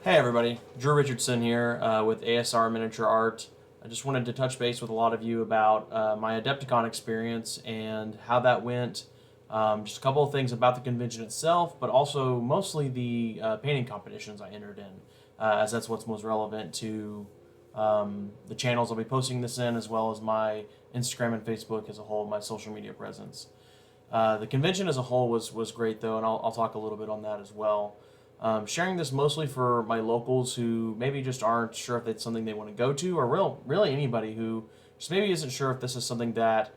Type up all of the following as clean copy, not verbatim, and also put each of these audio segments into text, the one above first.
Hey everybody, Drew Richardson here with ASR Miniature Art. I just wanted to touch base with a lot of you about my Adepticon experience and how that went. Just a couple of things about the convention itself, but also mostly the painting competitions I entered in, as that's what's most relevant to the channels I'll be posting this in, as well as my Instagram and Facebook as a whole, my social media presence. The convention as a whole was great though, and I'll talk a little bit on that as well. Sharing this mostly for my locals who maybe just aren't sure if it's something they want to go to, or really anybody who just maybe isn't sure if this is something that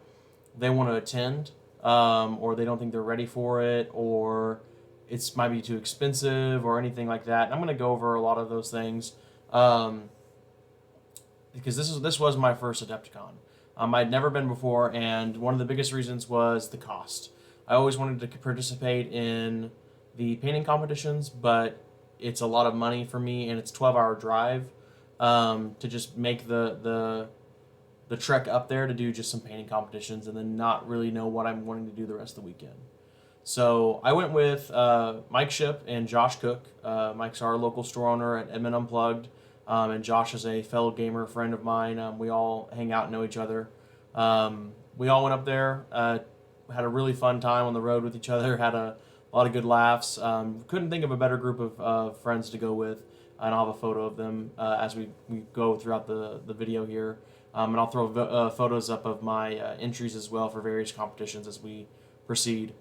they want to attend, or they don't think they're ready for it, or it's might be too expensive, or anything like that. And I'm going to go over a lot of those things because this was my first Adepticon. I'd never been before, and one of the biggest reasons was the cost. I always wanted to participate in the painting competitions, but it's a lot of money for me, and it's a 12-hour drive to just make the trek up there to do just some painting competitions, and then not really know what I'm wanting to do the rest of the weekend. So I went with Mike Ship and Josh Cook. Mike's our local store owner at Edmond Unplugged, and Josh is a fellow gamer friend of mine. We all hang out and know each other. We all went up there, had a really fun time on the road with each other, had a lot of good laughs. Couldn't think of a better group of friends to go with, and I'll have a photo of them as we go throughout the video here. And I'll throw photos up of my entries as well for various competitions as we proceed.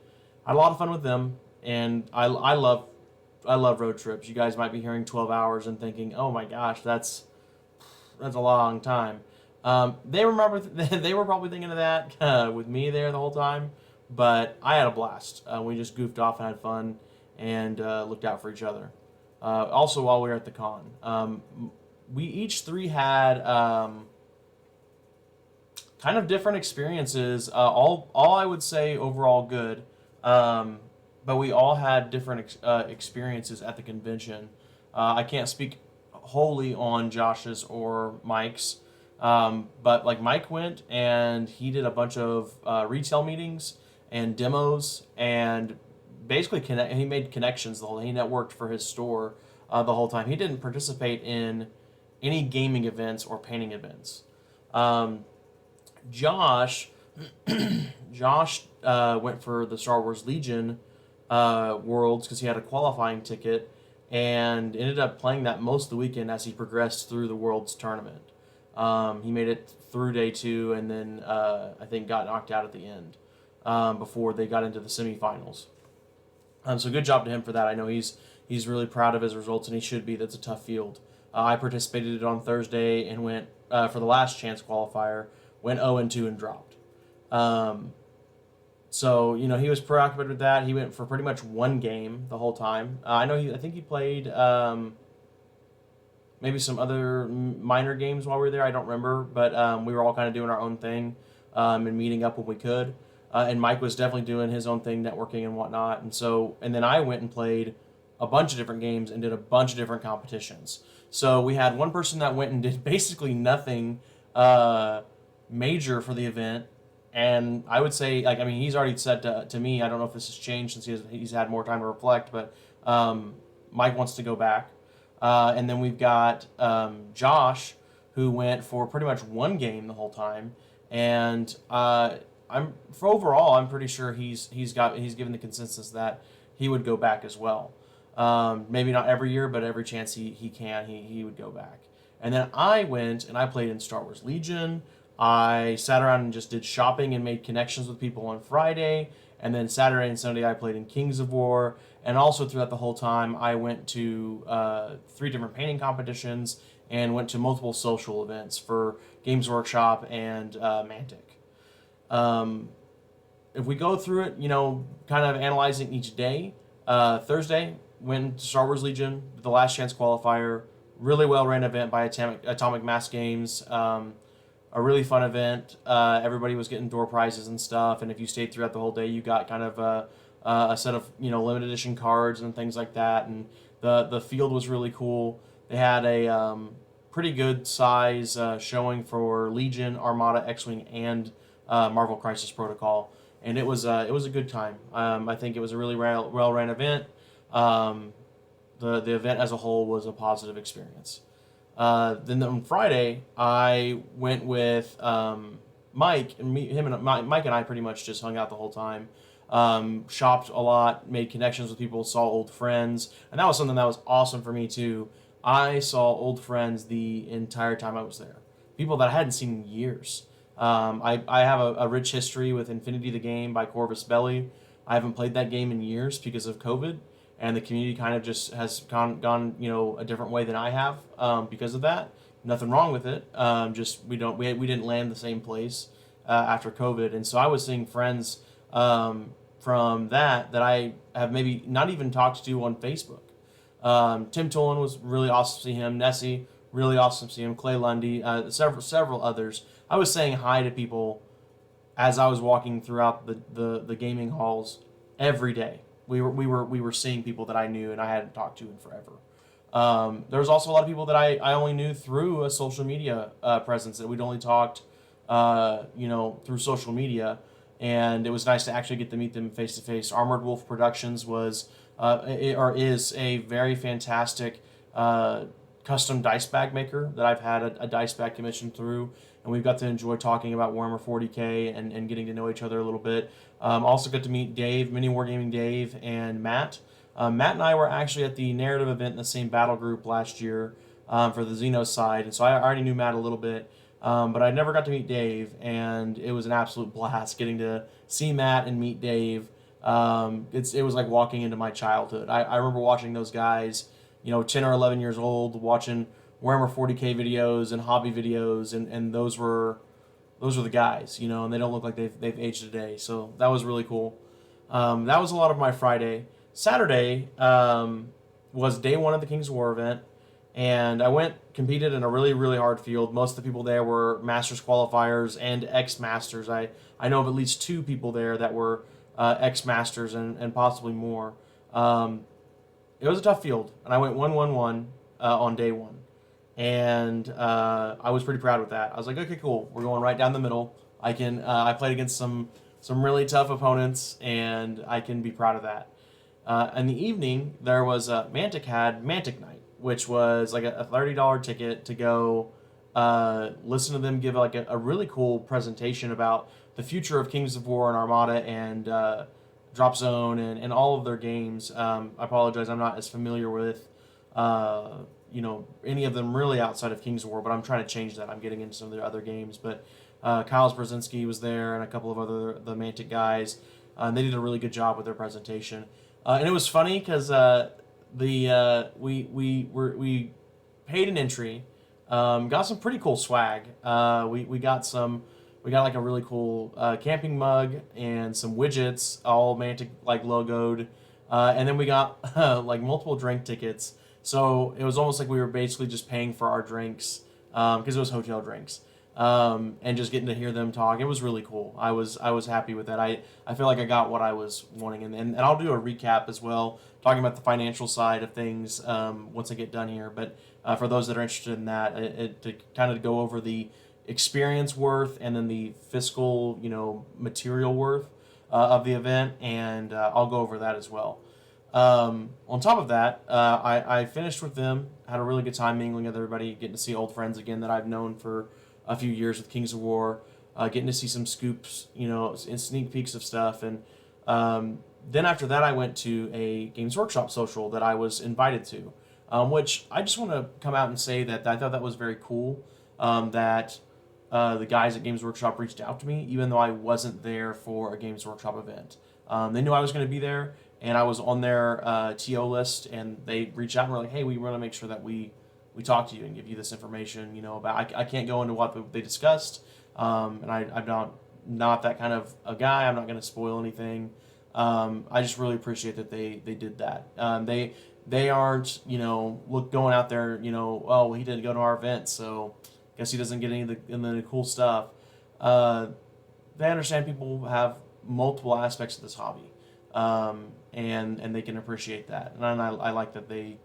I had a lot of fun with them, and I love road trips. You guys might be hearing 12 hours and thinking, oh my gosh, that's a long time. They were probably thinking of that with me there the whole time, but I had a blast. We just goofed off and had fun, and looked out for each other. Also, while we were at the con, we each three had kind of different experiences. All I would say overall good, but we all had different experiences at the convention. I can't speak wholly on Josh's or Mike's, but like Mike went and he did a bunch of retail meetings and demos, and basically he made connections the whole. He networked for his store the whole time. He didn't participate in any gaming events or painting events. Josh Josh went for the Star Wars Legion Worlds because he had a qualifying ticket, and ended up playing that most of the weekend as he progressed through the Worlds tournament. He made it through day 2, and then I think got knocked out at the end before they got into the semifinals. So good job to him for that. I know he's really proud of his results, and he should be. That's a tough field. I participated on Thursday and went for the last chance qualifier, went 0-2 and dropped. So he was preoccupied with that. He went for pretty much one game the whole time. I think he played maybe some other minor games while we were there. I don't remember, but we were all kind of doing our own thing and meeting up when we could. And Mike was definitely doing his own thing, networking and whatnot. And then I went and played a bunch of different games and did a bunch of different competitions. So we had one person that went and did basically nothing major for the event. And I would say, he's already said to me, I don't know if this has changed since he's had more time to reflect, but Mike wants to go back. And then we've got Josh, who went for pretty much one game the whole time. And I'm pretty sure he's given the consensus that he would go back as well. Maybe not every year, but every chance he can, he would go back. And then I went and I played in Star Wars Legion. I sat around and just did shopping and made connections with people on Friday. And then Saturday and Sunday I played in Kings of War. And also throughout the whole time I went to 3 different painting competitions and went to multiple social events for Games Workshop and Mantic. If we go through it, kind of analyzing each day, Thursday went to Star Wars Legion, the last chance qualifier, really well ran event by Atomic Mass Games. A really fun event. Everybody was getting door prizes and stuff, and if you stayed throughout the whole day, you got kind of a set of limited edition cards and things like that. And the field was really cool. They had a pretty good size showing for Legion, Armada, X-Wing, and Marvel Crisis Protocol, and it was a good time. I think it was a really well ran event. the event as a whole was a positive experience. Then on Friday, I went with Mike, and Mike and I pretty much just hung out the whole time. Shopped a lot, made connections with people, saw old friends, and that was something that was awesome for me too. I saw old friends the entire time I was there, people that I hadn't seen in years. I have a rich history with Infinity the Game by Corvus Belli. I haven't played that game in years because of COVID, and the community kind of just has gone a different way than I have because of that. Nothing wrong with it. Just we didn't land the same place after COVID, and so I was seeing friends from that I have maybe not even talked to on Facebook. Tim Tolan was really awesome to see him. Nessie, really awesome to see him. Clay Lundy, several others. I was saying hi to people as I was walking throughout the gaming halls every day. We were seeing people that I knew and I hadn't talked to in forever. There was also a lot of people that I only knew through a social media presence, that we'd only talked through social media, and it was nice to actually get to meet them face to face. Armored Wolf Productions is a very fantastic custom dice bag maker that I've had a dice bag commission through, and we've got to enjoy talking about Warhammer 40k and getting to know each other a little bit. Also got to meet Dave, Mini Wargaming Dave, and Matt. Matt and I were actually at the narrative event in the same battle group last year for the Xenos side, and so I already knew Matt a little bit, but I never got to meet Dave, and it was an absolute blast getting to see Matt and meet Dave. It was like walking into my childhood. I remember watching those guys, 10 or 11 years old, watching Warhammer 40k videos and hobby videos, and those were the guys, and they don't look like they've aged a day. So that was really cool. That was a lot of my Friday. Saturday was day one of the Kings of War event, and I competed in a really, really hard field. Most of the people there were Masters qualifiers and ex-Masters. I know of at least two people there that were ex-Masters and possibly more. It was a tough field, and I went 1-1-1 on day one. And I was pretty proud with that. I was like, okay, cool. We're going right down the middle. I played against some really tough opponents, and I can be proud of that. In the evening, there was Mantic had Mantic Night, which was like a $30 ticket to go listen to them give like a really cool presentation about the future of Kings of War and Armada and Drop Zone and all of their games. I apologize, I'm not as familiar with any of them really outside of Kings of War, but I'm trying to change that. I'm getting into some of their other games, but Kyle Brzezinski was there and a couple of the Mantic guys. And they did a really good job with their presentation. And it was funny because we paid an entry, got some pretty cool swag. We got like a really cool camping mug and some widgets, all Mantic like logoed, and then we got like multiple drink tickets. So it was almost like we were basically just paying for our drinks because it was hotel drinks. And just getting to hear them talk, it was really cool. I was happy with that. I feel like I got what I was wanting, and I'll do a recap as well, talking about the financial side of things once I get done here. But for those that are interested in that, to kind of go over the experience worth and then the fiscal, material worth of the event, and I'll go over that as well. On top of that, I finished with them, had a really good time mingling with everybody, getting to see old friends again that I've known for a few years with Kings of War, getting to see some scoops, and sneak peeks of stuff. And then after that, I went to a Games Workshop social that I was invited to, which I just want to come out and say that I thought that was very cool, that the guys at Games Workshop reached out to me, even though I wasn't there for a Games Workshop event. They knew I was going to be there, and I was on their TO list, and they reached out and were like, hey, we want to make sure that we talk to you and give you this information, about. I can't go into what they discussed, and I'm not that kind of a guy. I'm not going to spoil anything. I just really appreciate that they did that. They aren't going out there, oh, he didn't go to our event, so guess he doesn't get any of the cool stuff. They understand people have multiple aspects of this hobby, and they can appreciate that, and I like that they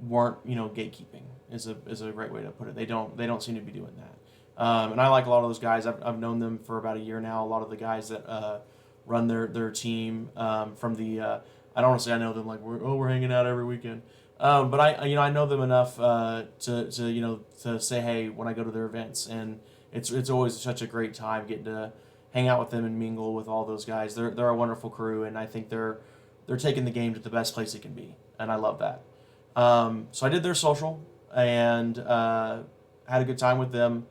weren't gatekeeping is a great way to put it. They don't seem to be doing that, and I like a lot of those guys. I've known them for about a year now. A lot of the guys that run their team from the I don't want to say I know them like we're hanging out every weekend, But I know them enough to say hey when I go to their events, and it's always such a great time getting to hang out with them and mingle with all those guys. They're a wonderful crew, and I think they're taking the game to the best place it can be, and I love that. So I did their social and had a good time with them,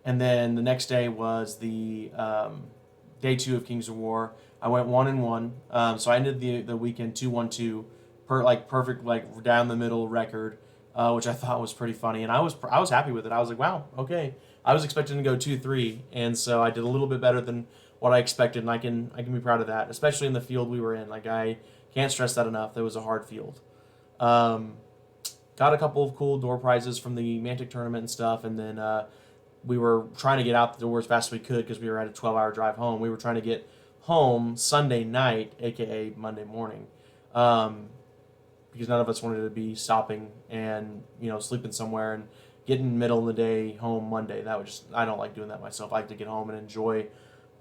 and then the next day was the day 2 of Kings of War. I went 1-1, so I ended the weekend 2-1-2, perfect down the middle record, which I thought was pretty funny, and I was happy with it. I was like, wow, okay. I was expecting to go 2-3, and so I did a little bit better than what I expected, and I can be proud of that, especially in the field we were in. Like I can't stress that enough. That was a hard field. Um, Got a couple of cool door prizes from the Mantic tournament and stuff, and then we were trying to get out the door as fast as we could because we were at a 12-hour drive home. We were trying to get home Sunday night, aka Monday morning, because none of us wanted to be stopping and sleeping somewhere and getting middle of the day home Monday. That was just, I don't like doing that myself. I like to get home and enjoy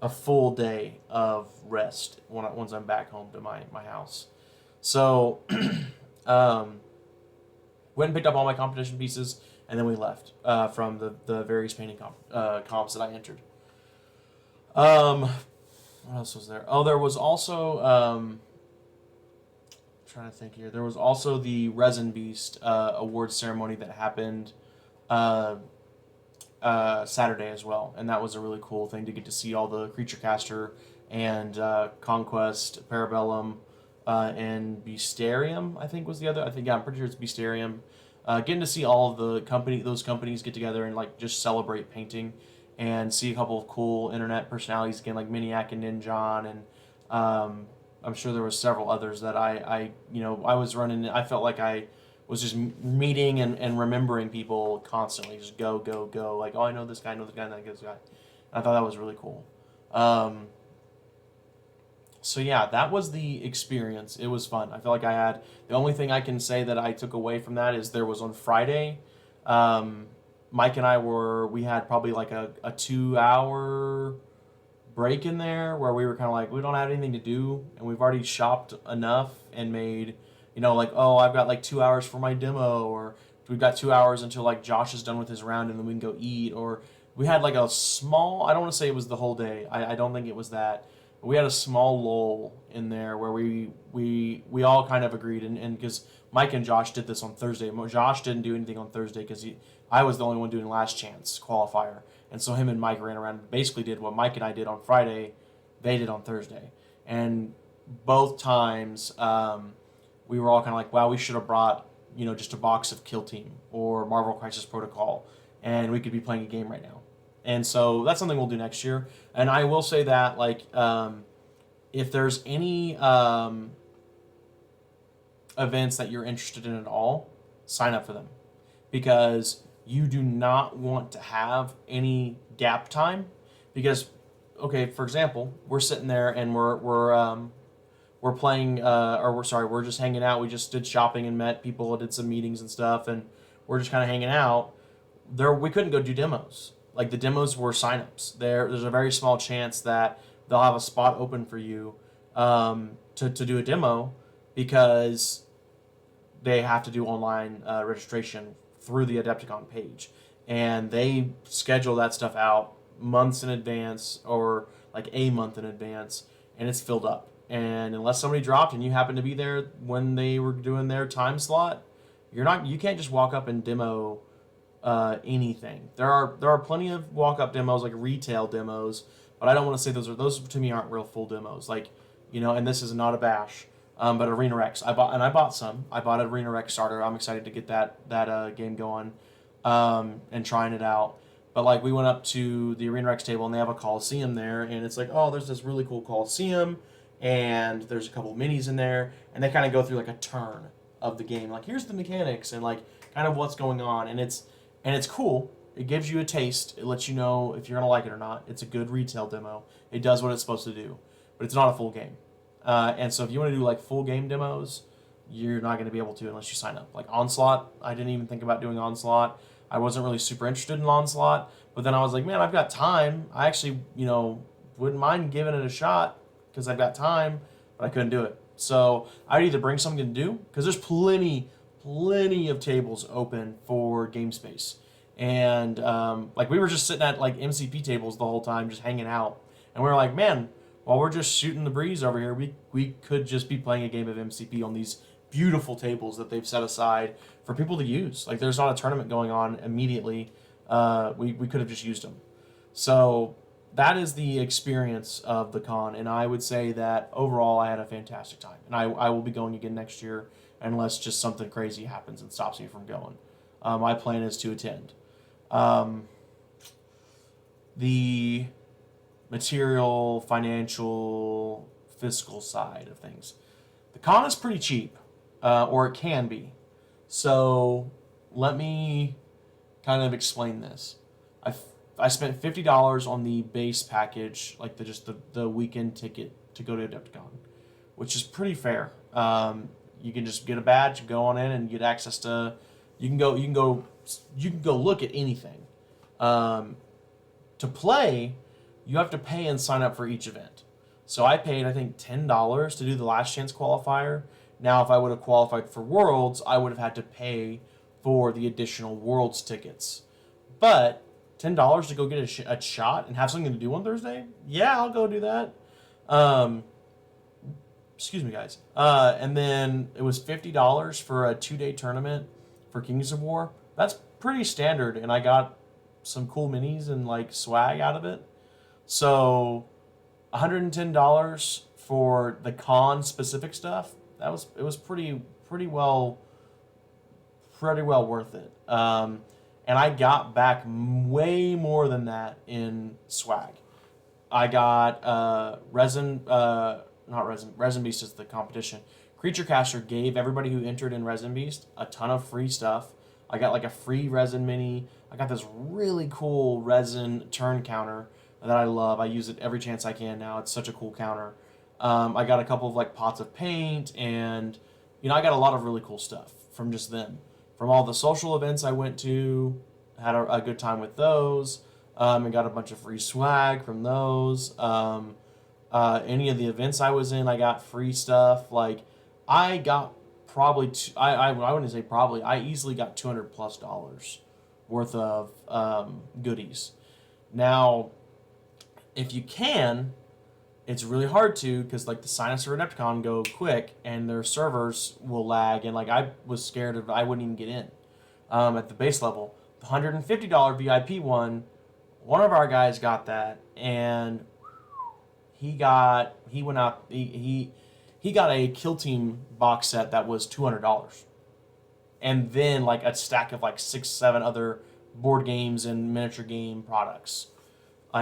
a full day of rest once I'm back home to my house. So went and picked up all my competition pieces, and then we left from the various painting comps that I entered. What else was there? Oh, there was also trying to think here. There was also the Resin Beast awards ceremony that happened Saturday as well, and that was a really cool thing to get to see all the Creature Caster and Conquest, Parabellum, and Beastarium, I think was the other. I'm pretty sure it's Beastarium. Getting to see all of those companies get together and just celebrate painting, and see a couple of cool internet personalities again, like Miniac and Ninjon, and I'm sure there was several others that I was running. I felt like I was just meeting and remembering people constantly, just go go go. Like, oh, I know this guy, and this guy. I thought that was really cool. So yeah, that was the experience. It was fun. I feel like the only thing I can say that I took away from that is there was on Friday, Mike and we had probably like a 2-hour break in there where we were kind of like, we don't have anything to do, and we've already shopped enough and made, oh, I've got like 2 hours for my demo, or we've got 2 hours until like Josh is done with his round and then we can go eat, or we had like a small, I don't want to say it was the whole day. I don't think it was that. We had a small lull in there where we all kind of agreed, and because Mike and Josh did this on Thursday. Josh didn't do anything on Thursday because I was the only one doing last chance qualifier, and so him and Mike ran around and basically did what Mike and I did on Friday, they did on Thursday, and both times we were all kind of like, wow, we should have brought just a box of Kill Team or Marvel Crisis Protocol, and we could be playing a game right now. And so that's something we'll do next year. And I will say that, if there's any events that you're interested in at all, sign up for them. Because you do not want to have any gap time. Because, okay, for example, we're sitting there and we're playing, we're just hanging out. We just did shopping and met people, did some meetings and stuff, and we're just kind of hanging out. We couldn't go do demos. Like, the demos were signups. There's a very small chance that they'll have a spot open for you to do a demo, because they have to do online registration through the Adepticon page. And they schedule that stuff out months in advance, or like a month in advance, and it's filled up. And unless somebody dropped and you happen to be there when they were doing their time slot, you can't just walk up and demo anything. There are plenty of walk-up demos, like retail demos, but I don't want to say those to me aren't real full demos. Like, and this is not a bash, but Arena Rex. I bought some. I bought an Arena Rex starter. I'm excited to get that game going, and trying it out. But like, we went up to the Arena Rex table and they have a Coliseum there, and it's like, oh, there's this really cool Coliseum, and there's a couple of minis in there, and they kind of go through like a turn of the game. Like, here's the mechanics and like kind of what's going on, and it's cool. It gives you a taste. It lets you know if you're going to like it or not. It's a good retail demo. It does what it's supposed to do, but it's not a full game. And so if you want to do like full game demos, you're not going to be able to unless you sign up. Like Onslaught, I didn't even think about doing Onslaught. I wasn't really super interested in Onslaught, but then I was like, man, I've got time. I actually, wouldn't mind giving it a shot because I've got time, but I couldn't do it. So I'd either bring something to do, because there's plenty plenty of tables open for game space. And like we were just sitting at like MCP tables the whole time, just hanging out. And we were like, man, while we're just shooting the breeze over here, we could just be playing a game of MCP on these beautiful tables that they've set aside for people to use. Like there's not a tournament going on immediately. We could have just used them. So that is the experience of the con, and I would say that overall I had a fantastic time. And I will be going again next year unless just something crazy happens and stops me from going. My plan is to attend. The material, financial, fiscal side of things. The con is pretty cheap, or it can be. So let me kind of explain this. I spent $50 on the base package, like the weekend ticket to go to Adepticon, which is pretty fair. You can just get a badge, go on in, and get access to. You can go look at anything. To play, you have to pay and sign up for each event. So I paid, I think, $10 to do the last chance qualifier. Now, if I would have qualified for Worlds, I would have had to pay for the additional Worlds tickets. But $10 to go get a shot and have something to do on Thursday? Yeah, I'll go do that. Excuse me, guys. And then it was $50 for a 2-day tournament for Kings of War. That's pretty standard, and I got some cool minis and like swag out of it. So $110 for the con specific stuff. It was pretty well worth it. And I got back way more than that in swag. I got Resin Beast is the competition. Creature Caster gave everybody who entered in Resin Beast a ton of free stuff. I got like a free resin mini. I got this really cool resin turn counter that I love. I use it every chance I can now. It's such a cool counter. I got a couple of like pots of paint, and I got a lot of really cool stuff from just them. From all the social events I went to, had a good time with those, and got a bunch of free swag from those. Any of the events I was in, I got free stuff. Like I got probably I wouldn't say probably. I easily got $200+ worth of goodies. Now, if you can, it's really hard to, because like the signups for Adepticon go quick and their servers will lag, and like I was scared I wouldn't even get in. At the base level, the $150 VIP one of our guys got that, and he got a Kill Team box set that was $200, and then like a stack of like 6-7 other board games and miniature game products.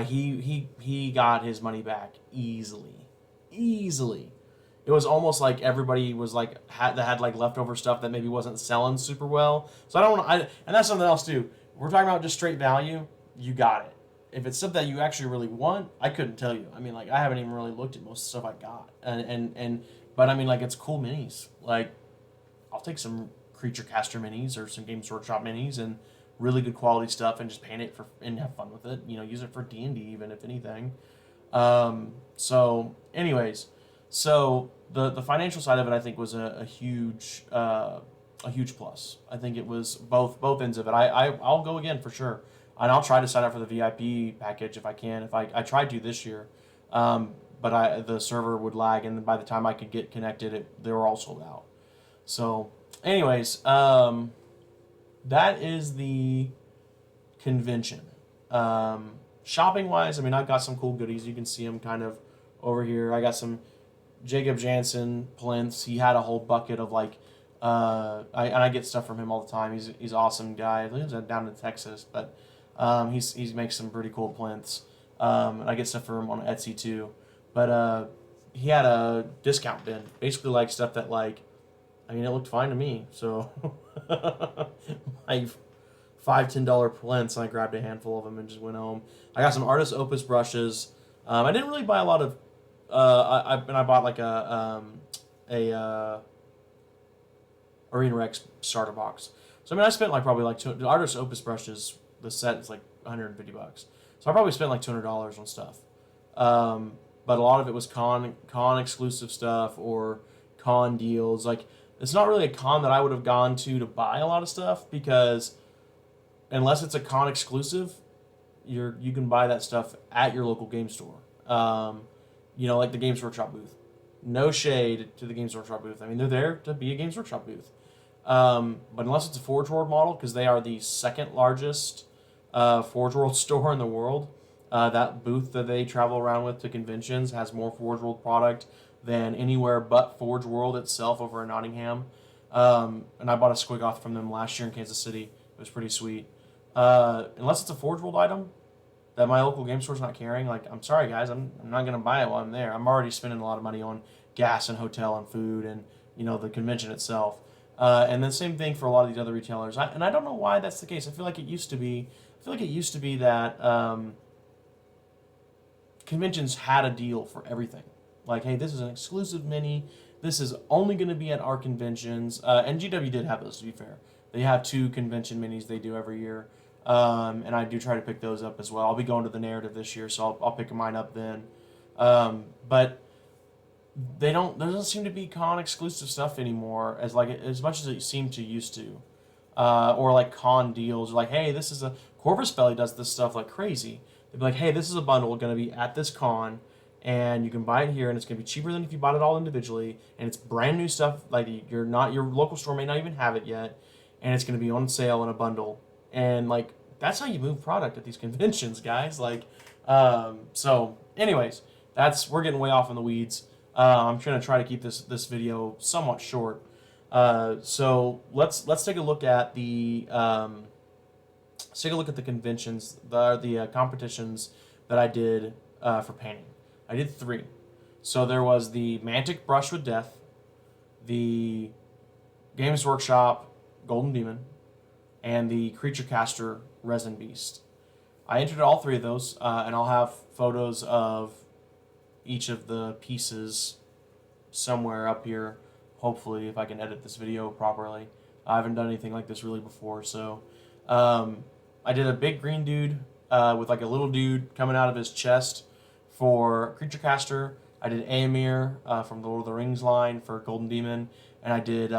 He got his money back easily. It was almost like everybody was like had like leftover stuff that maybe wasn't selling super well. So and that's something else too. We're talking about just straight value. You got it. If it's stuff that you actually really want, I couldn't tell you. I mean, like I haven't even really looked at most of the stuff I got, but I mean, like it's cool minis. Like I'll take some Creature Caster minis or some Games Workshop minis and really good quality stuff, and just paint it and have fun with it. Use it for D&D even, if anything. So anyways, so the financial side of it, I think, was a huge plus. I think it was both ends of it. I'll go again for sure, and I'll try to sign up for the VIP package if I can. If I tried to this year, but the server would lag, and by the time I could get connected, they were all sold out. So anyways, that is the convention. Shopping wise, I mean, I've got some cool goodies. You can see them kind of over here. I got some Jacob Jansen plinths. He had a whole bucket of like, I get stuff from him all the time. He's an awesome guy. He lives down in Texas, but he makes some pretty cool plinths. And I get stuff from him on Etsy too. But he had a discount bin, basically like stuff that like, I mean, it looked fine to me. So my $5-10 plinths, and I grabbed a handful of them and just went home. I got some Artist Opus brushes. I didn't really buy a lot of. I bought like a Arena Rex starter box. So I mean, I spent like probably like the Artist Opus brushes. The set is like $150. So I probably spent like $200 on stuff. But a lot of it was con exclusive stuff or con deals. Like it's not really a con that I would have gone to buy a lot of stuff, because unless it's a con exclusive, you can buy that stuff at your local game store. Like the Games Workshop booth. No shade to the Games Workshop booth. I mean, they're there to be a Games Workshop booth. But unless it's a Forge World model, because they are the second largest Forge World store in the world, that booth that they travel around with to conventions has more Forge World product than anywhere but Forge World itself over in Nottingham. And I bought a Squigoth from them last year in Kansas City. It was pretty sweet. Unless it's a Forge World item that my local game store's not carrying, like, I'm sorry guys, I'm not going to buy it while I'm there. I'm already spending a lot of money on gas and hotel and food and, the convention itself. And then same thing for a lot of these other retailers. And I don't know why that's the case. I feel like it used to be that conventions had a deal for everything. Like, hey, this is an exclusive mini. This is only going to be at our conventions. And GW did have those, to be fair. They have 2 convention minis they do every year. And I do try to pick those up as well. I'll be going to the Narrative this year, so I'll pick mine up then. But there doesn't seem to be con exclusive stuff anymore as much as it seemed to used to. Or like con deals, like, hey, this is Corvus Belly does this stuff like crazy. They'd be like, hey, this is a bundle going to be at this con, and you can buy it here, and it's going to be cheaper than if you bought it all individually, and it's brand new stuff, like your local store may not even have it yet, and it's going to be on sale in a bundle. And like, that's how you move product at these conventions, guys. Like, so anyways, we're getting way off in the weeds. I'm trying to keep this video somewhat short. So let's take a look at the conventions, the competitions that I did for painting. I did 3. So there was the Mantic Brush with Death, the Games Workshop Golden Demon, and the Creature Caster Resin Beast. I entered all 3 of those, and I'll have photos of each of the pieces somewhere up here, hopefully, if I can edit this video properly. I haven't done anything like this really before, so I did a big green dude with like a little dude coming out of his chest for Creature Caster. I did Aemir from the Lord of the Rings line for Golden Demon, and I did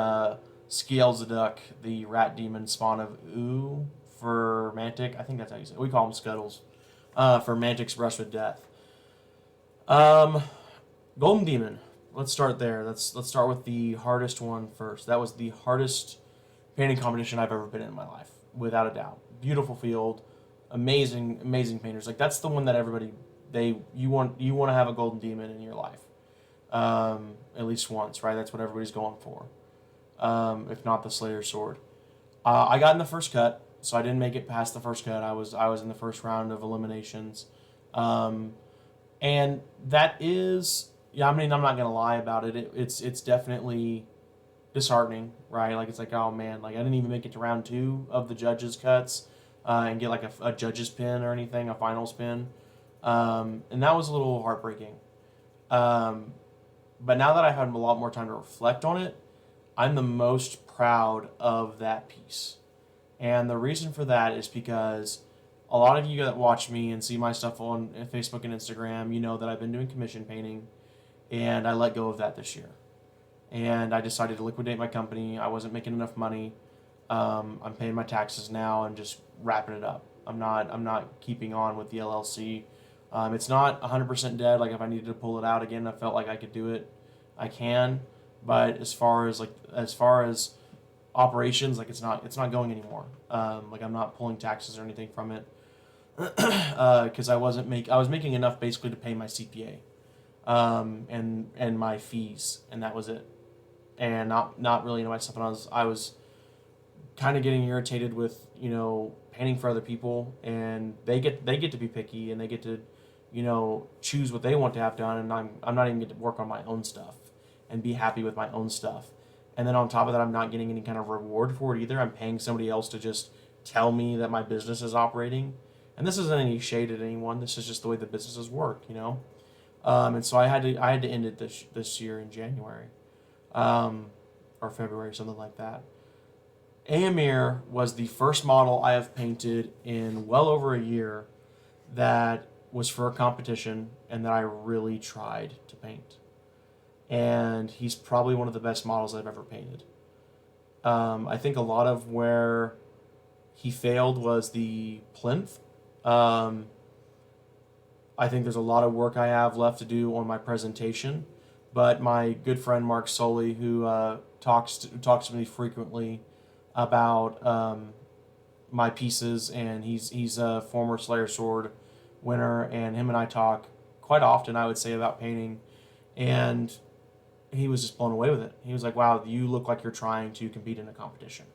Skeelzaduk, the rat demon spawn of Oo, for Mantic. I think that's how you say it. We call them Scuttles. For Mantic's Brush with Death. Golden Demon. Let's start there. Let's start with the hardest one first. That was the hardest painting competition I've ever been in my life, without a doubt. Beautiful field, amazing painters. Like, that's the one that everybody you want to have a Golden Demon in your life, at least once, right? That's what everybody's going for. If not the Slayer Sword. I got in the first cut, so I didn't make it past the first cut. I was in the first round of eliminations, and that is, yeah. I mean, I'm not gonna lie about it. It's definitely disheartening, right? Like, it's like, oh man, like I didn't even make it to round 2 of the judges' cuts, and get like a judge's pin or anything, a finals pin, and that was a little heartbreaking. But now that I've had a lot more time to reflect on it, I'm the most proud of that piece. And the reason for that is because a lot of you that watch me and see my stuff on Facebook and Instagram, you know that I've been doing commission painting, and I let go of that this year. And I decided to liquidate my company. I wasn't making enough money. I'm paying my taxes now and just wrapping it up. I'm not keeping on with the LLC. It's not 100% dead. Like, if I needed to pull it out again, I felt like I could do it, I can. But as far as operations, like, it's not going anymore. Like, I'm not pulling taxes or anything from it, because I was making enough basically to pay my CPA, and my fees, and that was it, and not really into myself. And I was kind of getting irritated with painting for other people, and they get to be picky, and they get to choose what they want to have done, and I'm not even get to work on my own stuff and be happy with my own stuff. And then on top of that, I'm not getting any kind of reward for it either. I'm paying somebody else to just tell me that my business is operating. And this isn't any shade at anyone. This is just the way the businesses work, And so I had to end it this year in January, or February, something like that. Aemir was the first model I have painted in well over a year that was for a competition and that I really tried to paint. and he's probably one of the best models I've ever painted. I think a lot of where he failed was the plinth. Um, I think there's a lot of work I have left to do on my presentation, but my good friend Mark Soley, who talks to me frequently about my pieces, and he's a former Slayer Sword winner, and him and I talk quite often, I would say, about painting, and he was just blown away with it. He was like, "Wow, you look like you're trying to compete in a competition."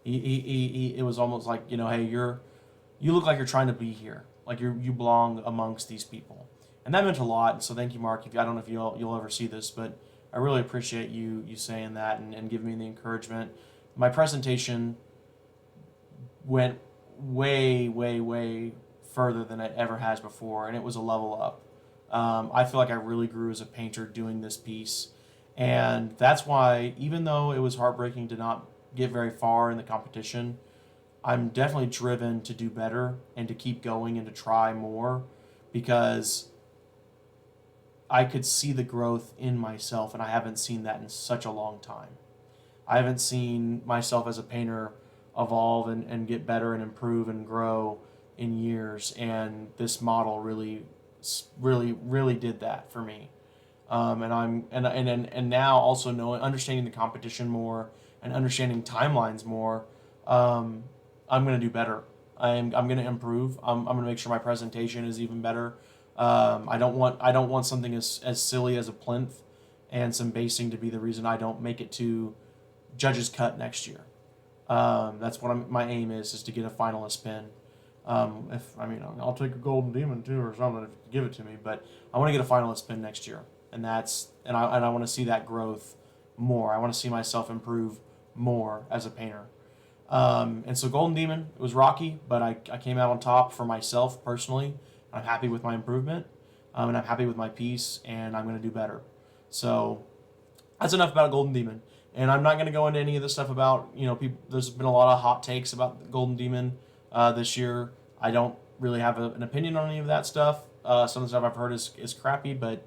It was almost like, hey, you look like you're trying to be here, like you belong amongst these people, and that meant a lot. And so thank you, Mark. If I don't know if you'll ever see this, but I really appreciate you saying that and giving me the encouragement. My presentation went way further than it ever has before, and it was a level up. I feel like I really grew as a painter doing this piece, and that's why, even though it was heartbreaking to not get very far in the competition, I'm definitely driven to do better and to keep going and to try more, because I could see the growth in myself, and I haven't seen that in such a long time. I haven't seen myself as a painter evolve and get better and improve and grow in years, and this model really did that for me. And now also knowing, understanding the competition more and understanding timelines more, I'm going to do better. I'm going to improve. I'm going to make sure my presentation is even better. I don't want something as silly as a plinth and some basing to be the reason I don't make it to judges cut next year. That's what my aim is to get a finalist pin. I'll take a golden demon too or something if you give it to me, but I want to get a finalist pin next year, and I want to see that growth more. I want to see myself improve more as a painter. And so Golden Demon, it was rocky, but I came out on top for myself personally. I'm happy with my improvement, and I'm happy with my piece, and I'm going to do better. So that's enough about Golden Demon. And I'm not going to go into any of the stuff about, people. There's been a lot of hot takes about Golden Demon this year. I don't really have an opinion on any of that stuff. Some of the stuff I've heard is crappy, but,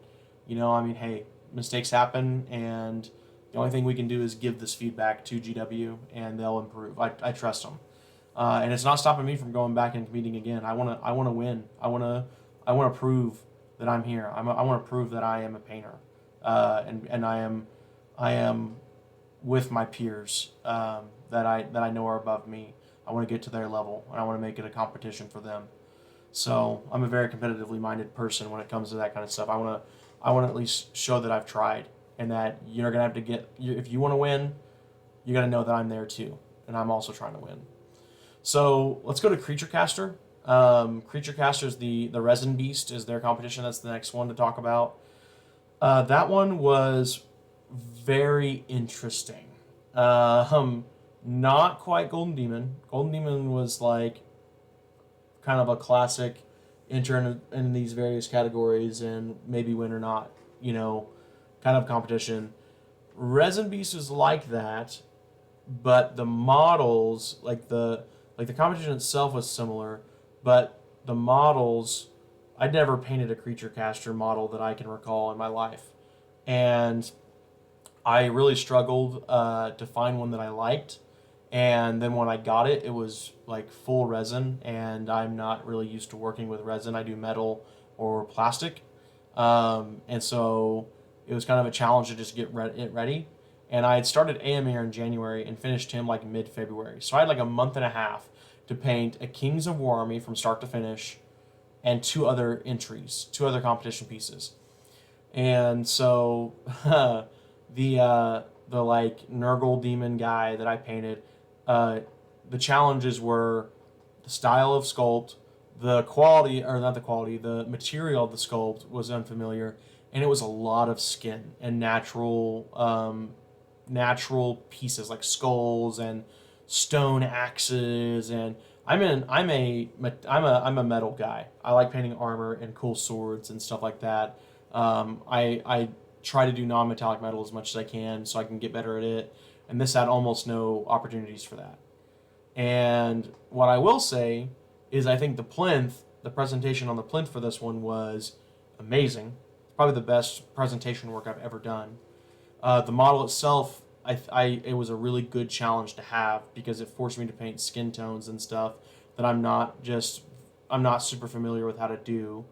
hey, mistakes happen, and the only thing we can do is give this feedback to GW, and they'll improve. I trust them, and it's not stopping me from going back and competing again. I want to win. I want to prove that I'm here. I want to prove that I am a painter, and I am with my peers that I know are above me. I want to get to their level, and I want to make it a competition for them. So I'm a very competitively minded person when it comes to that kind of stuff. I want to at least show that I've tried, and that you're gonna have to if you want to win, you got to know that I'm there too, and I'm also trying to win. So let's go to Creature Caster. Creature Caster is the Resin Beast is their competition. That's the next one to talk about. That one was very interesting. Not quite Golden Demon. Golden Demon was like kind of a classic enter in these various categories and maybe win or not, kind of competition. Resin Beast is like that, but the models, like the competition itself was similar, but the models, I'd never painted a Creature Caster model that I can recall in my life, and I really struggled to find one that I liked. And then when I got it, it was like full resin, and I'm not really used to working with resin. I do metal or plastic, and so it was kind of a challenge to just get it ready. And I had started AMR in January and finished him like mid-February. So I had like a month and a half to paint a Kings of War army from start to finish, and two other competition pieces. And so the like Nurgle demon guy that I painted, the challenges were the style of sculpt, the quality, or not the quality, the material of the sculpt was unfamiliar, and it was a lot of skin and natural pieces like skulls and stone axes. And I'm a metal guy. I like painting armor and cool swords and stuff like that. I try to do non-metallic metal as much as I can so I can get better at it, and this had almost no opportunities for that. And what I will say is I think the presentation on the plinth for this one was amazing. probably the best presentation work I've ever done. The model itself, it was a really good challenge to have because it forced me to paint skin tones and stuff that I'm not super familiar with how to do.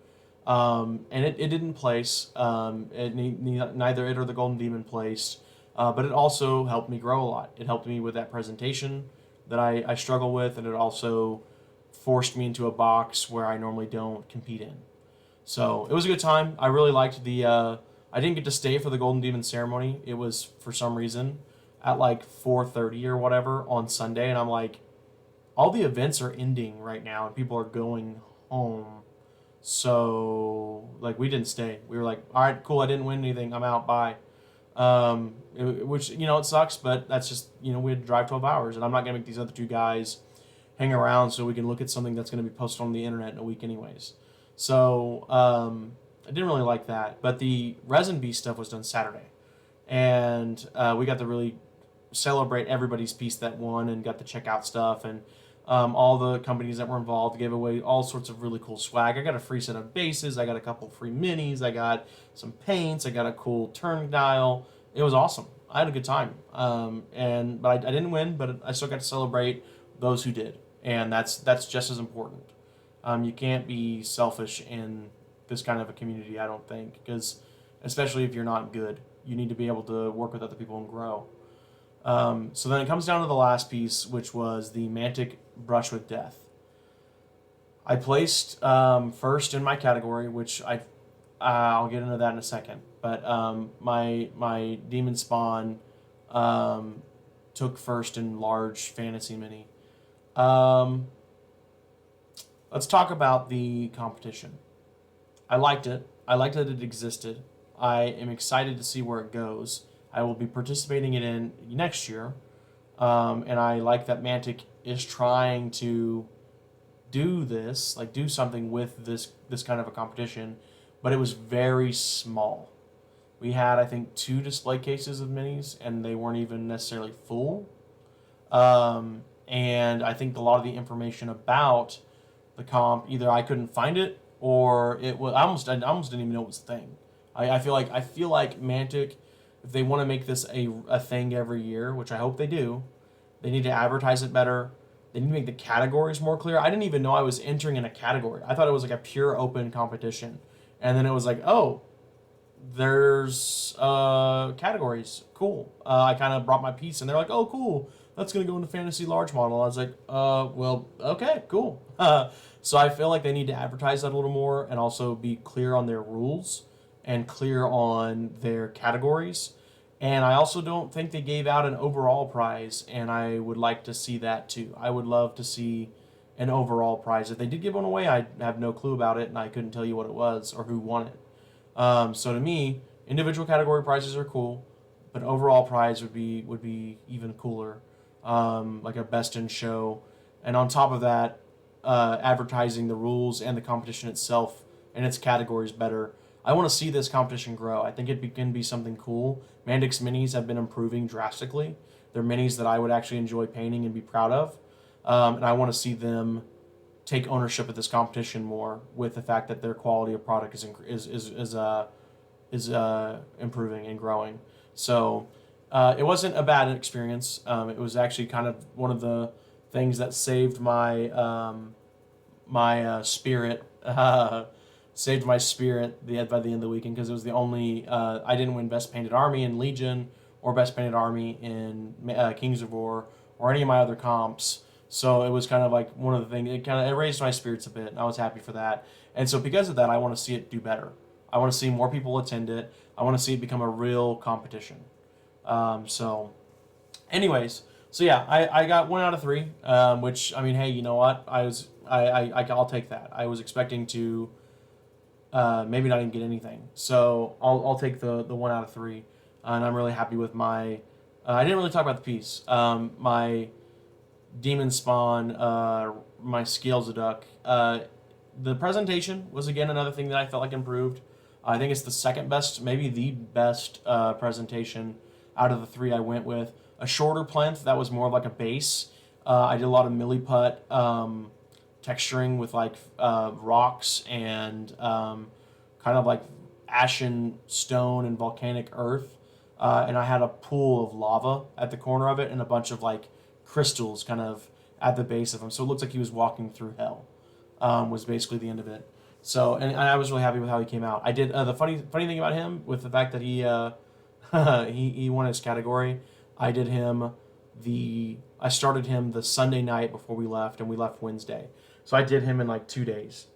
And it didn't place. Neither it or the Golden Demon placed, but it also helped me grow a lot. It helped me with that presentation that I struggle with, and it also forced me into a box where I normally don't compete in. So it was a good time. I really liked the. I didn't get to stay for the Golden Demon ceremony. It was for some reason at like 4:30 or whatever on Sunday, and I'm like, all the events are ending right now, and people are going home. So like we didn't stay. We were like, all right, cool. I didn't win anything. I'm out. Bye. Which it sucks, but that's just we had to drive 12 hours, and I'm not gonna make these other two guys hang around so we can look at something that's gonna be posted on the internet in a week anyways. So I didn't really like that, but the resin beast stuff was done Saturday, and we got to really celebrate everybody's piece that won and got to check out stuff, and all the companies that were involved gave away all sorts of really cool swag. I got a free set of bases, I got a couple free minis, I got some paints, I got a cool turn dial. It was awesome. I had a good time, but I didn't win, but I still got to celebrate those who did, and that's just as important. You can't be selfish in this kind of a community, I don't think, because especially if you're not good, you need to be able to work with other people and grow. So then it comes down to the last piece, which was the Mantic Brush with Death. I placed first in my category, which I'll get into that in a second. But my Demon Spawn took first in large fantasy mini. Let's talk about the competition. I liked it. I liked that it existed. I am excited to see where it goes. I will be participating in it next year, and I like that Mantic is trying to do something with this kind of a competition, but it was very small. We had, I think, 2 display cases of minis, and they weren't even necessarily full. And I think a lot of the information about the comp, either I couldn't find it or it was I almost didn't even know it was a thing. I feel like Mantic, if they want to make this a thing every year, which I hope they do, they need to advertise it better. They need to make the categories more clear. I didn't even know I was entering in a category. I thought it was like a pure open competition, and then it was like, oh, there's categories. Cool. I kind of brought my piece, and they're like, oh, cool. That's gonna go into fantasy large model. I was like, well, okay, cool. So I feel like they need to advertise that a little more and also be clear on their rules and clear on their categories. And I also don't think they gave out an overall prize, and I would like to see that too. I would love to see an overall prize. If they did give one away, I have no clue about it, and I couldn't tell you what it was or who won it. So to me, individual category prizes are cool, but overall prize would be even cooler, like a best in show. And on top of that, advertising the rules and the competition itself and its categories better. I want to see this competition grow. I think it can be something cool. Mantic's minis have been improving drastically. They're minis that I would actually enjoy painting and be proud of. And I want to see them take ownership of this competition more, with the fact that their quality of product is improving and growing. So it wasn't a bad experience. It was actually kind of one of the things that saved my spirit. Saved my spirit by the end of the weekend, because it was the only I didn't win Best Painted Army in Legion or Best Painted Army in Kings of War or any of my other comps. So it was kind of like one of the things. It raised my spirits a bit, and I was happy for that. And so because of that, I want to see it do better. I want to see more people attend it. I want to see it become a real competition. Anyways, so yeah, I got 1 out of 3, which, I mean, hey, you know what? I'll take that. I was expecting to maybe not even get anything, so I'll take the 1 out of 3, and I'm really happy with my. I didn't really talk about the piece. My Demon Spawn, my Scales of Duck. The presentation was again another thing that I felt like improved. I think it's the second best, maybe the best presentation out of the 3 I went with. A shorter plinth that was more like a base. I did a lot of milliput texturing with like rocks and kind of like ashen stone and volcanic earth, and I had a pool of lava at the corner of it and a bunch of like crystals kind of at the base of him. So it looked like he was walking through hell. Was basically the end of it. So and I was really happy with how he came out. I did the funny thing about him with the fact that he he won his category. I did him I started him the Sunday night before we left, and we left Wednesday. So I did him in like 2 days,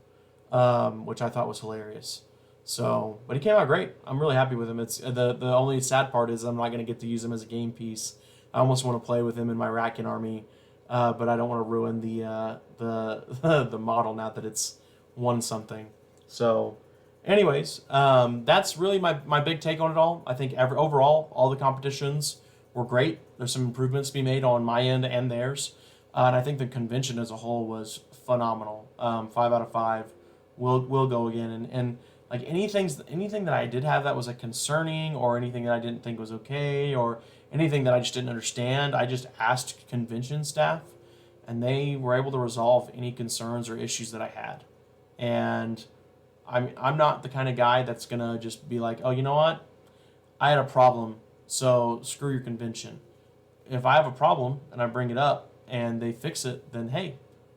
which I thought was hilarious. So, but he came out great. I'm really happy with him. It's the only sad part is I'm not going to get to use him as a game piece. I almost want to play with him in my Racken army, but I don't want to ruin the model now that it's won something. So, anyways, that's really my big take on it all. I think overall all the competitions were great. There's some improvements to be made on my end and theirs, and I think the convention as a whole was phenomenal. 5 out of 5. We'll go again, and like anything that I did have that was like concerning, or anything that I didn't think was okay, or anything that I just didn't understand, I just asked convention staff, and they were able to resolve any concerns or issues that I had. And I'm not the kind of guy that's gonna just be like, oh, you know what, I had a problem, so screw your convention. If I have a problem and I bring it up and they fix it, then hey,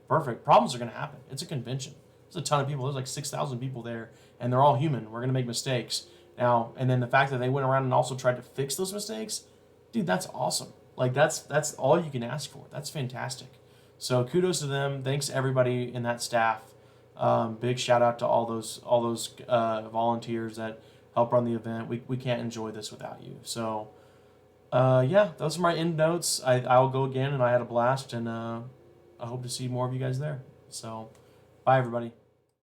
perfect. Problems are gonna happen. It's a convention. There's a ton of people. There's like 6,000 people there, and they're all human. We're gonna make mistakes now. And then the fact that they went around and also tried to fix those mistakes, dude, that's awesome. Like that's all you can ask for. That's fantastic. So kudos to them. Thanks to everybody in that staff. Big shout out to all those volunteers that help run the event. We can't enjoy this without you. So yeah, those are my end notes. I'll go again, and I had a blast, and I hope to see more of you guys there. So bye everybody.